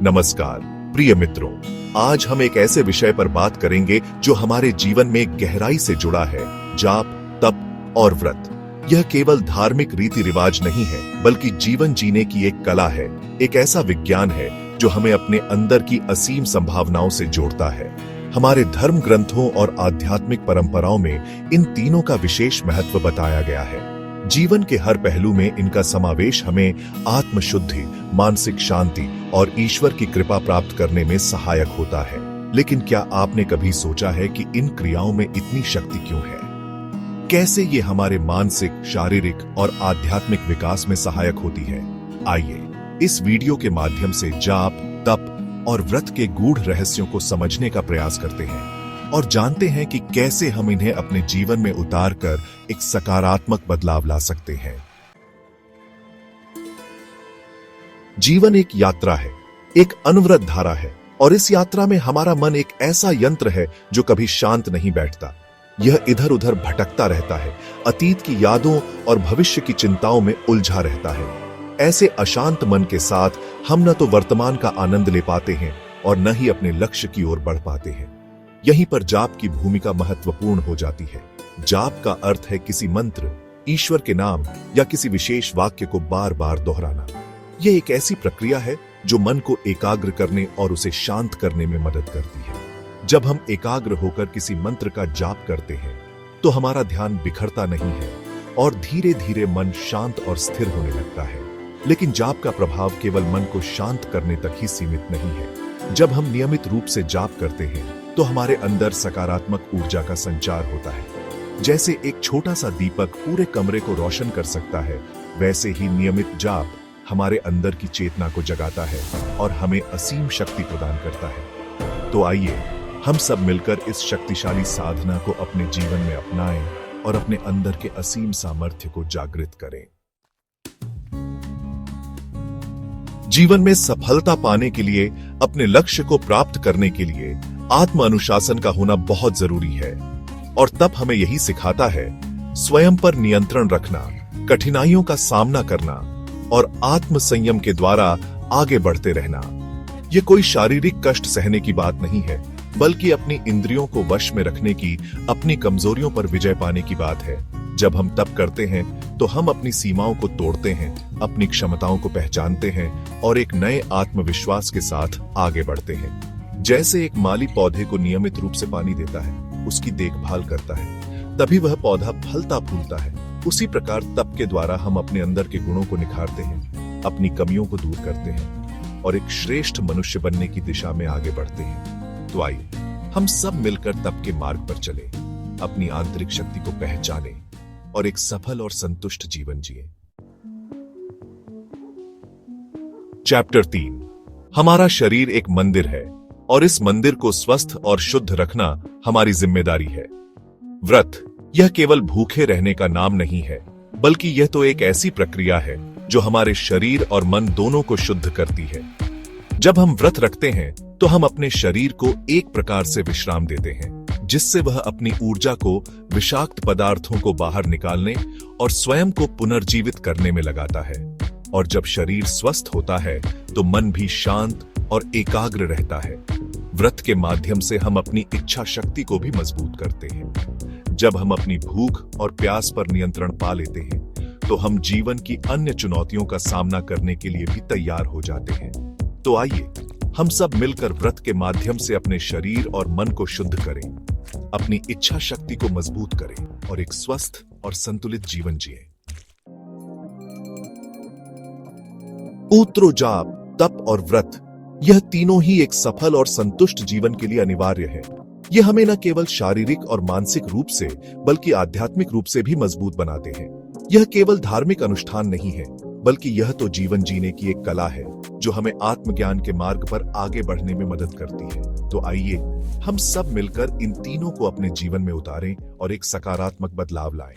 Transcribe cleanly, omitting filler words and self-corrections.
नमस्कार प्रिय मित्रों, आज हम एक ऐसे विषय पर बात करेंगे जो हमारे जीवन में गहराई से जुड़ा है। जाप, तप और व्रत। यह केवल धार्मिक रीति रिवाज नहीं है, बल्कि जीवन जीने की एक कला है, एक ऐसा विज्ञान है जो हमें अपने अंदर की असीम संभावनाओं से जोड़ता है। हमारे धर्म ग्रंथों और आध्यात्मिक परंपराओं में इन तीनों का विशेष महत्व बताया गया है। जीवन के हर पहलू में इनका समावेश हमें आत्मशुद्धि, मानसिक शांति और ईश्वर की कृपा प्राप्त करने में सहायक होता है। लेकिन क्या आपने कभी सोचा है कि इन क्रियाओं में इतनी शक्ति क्यों है? कैसे ये हमारे मानसिक, शारीरिक और आध्यात्मिक विकास में सहायक होती है? आइए इस वीडियो के माध्यम से जाप, तप और व्रत के गूढ़ रहस्यों को समझने का प्रयास करते हैं और जानते हैं कि कैसे हम इन्हें अपने जीवन में उतारकर एक सकारात्मक बदलाव ला सकते हैं। जीवन एक यात्रा है, एक अनवरत धारा है, और इस यात्रा में हमारा मन एक ऐसा यंत्र है जो कभी शांत नहीं बैठता। यह इधर उधर भटकता रहता है, अतीत की यादों और भविष्य की चिंताओं में उलझा रहता है। ऐसे अशांत मन के साथ हम न तो वर्तमान का आनंद ले पाते हैं और न ही अपने लक्ष्य की ओर बढ़ पाते हैं। यहीं पर जाप की भूमिका महत्वपूर्ण हो जाती है। जाप का अर्थ है किसी मंत्र, ईश्वर के नाम या किसी विशेष वाक्य को बार बार दोहराना। यह एक ऐसी प्रक्रिया है जो मन को एकाग्र करने और उसे शांत करने में मदद करती है। जब हम एकाग्र होकर किसी मंत्र का जाप करते हैं तो हमारा ध्यान बिखरता नहीं है और धीरे धीरे मन शांत और स्थिर होने लगता है। लेकिन जाप का प्रभाव केवल मन को शांत करने तक ही सीमित नहीं है। जब हम नियमित रूप से जाप करते हैं तो हमारे अंदर सकारात्मक ऊर्जा का संचार होता है। जैसे एक छोटा सा दीपक पूरे कमरे को रोशन कर सकता है, वैसे ही नियमित जाप हमारे अंदर की चेतना को जगाता है और हमें असीम शक्ति प्रदान करता है। तो आइए हम सब मिलकर इस शक्तिशाली साधना को अपने जीवन में अपनाएं और अपने अंदर के असीम सामर्थ्य को जागृत करें। जीवन में सफलता पाने के लिए, अपने लक्ष्य को प्राप्त करने के लिए आत्म अनुशासन का होना बहुत जरूरी है। और तप हमें यही सिखाता है, स्वयं पर नियंत्रण रखना, कठिनाइयों का सामना करना और आत्म संयम के द्वारा आगे बढ़ते रहना। यह कोई शारीरिक कष्ट सहने की बात नहीं है, बल्कि अपनी इंद्रियों को वश में रखने की, अपनी कमजोरियों पर विजय पाने की बात है। जब हम तप करते हैं तो हम अपनी सीमाओं को तोड़ते हैं, अपनी क्षमताओं को पहचानते हैं और एक नए आत्मविश्वास के साथ आगे बढ़ते हैं। जैसे एक माली पौधे को नियमित रूप से पानी देता है, उसकी देखभाल करता है, तभी वह पौधा फलता फूलता है। उसी प्रकार तप के द्वारा हम अपने अंदर के गुणों को निखारते हैं, अपनी कमियों को दूर करते हैं और एक श्रेष्ठ मनुष्य बनने की दिशा में आगे बढ़ते हैं। तो आइए हम सब मिलकर तप के मार्ग पर चलें, अपनी आंतरिक शक्ति को पहचानें और एक सफल और संतुष्ट जीवन जिएं। चैप्टर 3। हमारा शरीर एक मंदिर है और इस मंदिर को स्वस्थ और शुद्ध रखना हमारी जिम्मेदारी है। व्रत यह केवल भूखे रहने का नाम नहीं है, बल्कि यह तो एक ऐसी प्रक्रिया है जो हमारे शरीर और मन दोनों को शुद्ध करती है। जब हम व्रत रखते हैं तो हम अपने शरीर को एक प्रकार से विश्राम देते हैं, जिससे वह अपनी ऊर्जा को विषाक्त पदार्थों को बाहर निकालने और स्वयं को पुनर्जीवित करने में लगाता है। और जब शरीर स्वस्थ होता है तो मन भी शांत और एकाग्र रहता है। व्रत के माध्यम से हम अपनी इच्छा शक्ति को भी मजबूत करते हैं। जब हम अपनी भूख और प्यास पर नियंत्रण पा लेते हैं तो हम जीवन की अन्य चुनौतियों का सामना करने के लिए भी तैयार हो जाते हैं। तो आइए हम सब मिलकर व्रत के माध्यम से अपने शरीर और मन को शुद्ध करें, अपनी इच्छा शक्ति को मजबूत करें और एक स्वस्थ और संतुलित जीवन जिएं। सूत्रों जाप, तप और व्रत, यह तीनों ही एक सफल और संतुष्ट जीवन के लिए अनिवार्य है। यह हमें न केवल शारीरिक और मानसिक रूप से, बल्कि आध्यात्मिक रूप से भी मजबूत बनाते हैं। यह केवल धार्मिक अनुष्ठान नहीं है, बल्कि यह तो जीवन जीने की एक कला है जो हमें आत्मज्ञान के मार्ग पर आगे बढ़ने में मदद करती है। तो आइए हम सब मिलकर इन तीनों को अपने जीवन में उतारें और एक सकारात्मक बदलाव लाएं।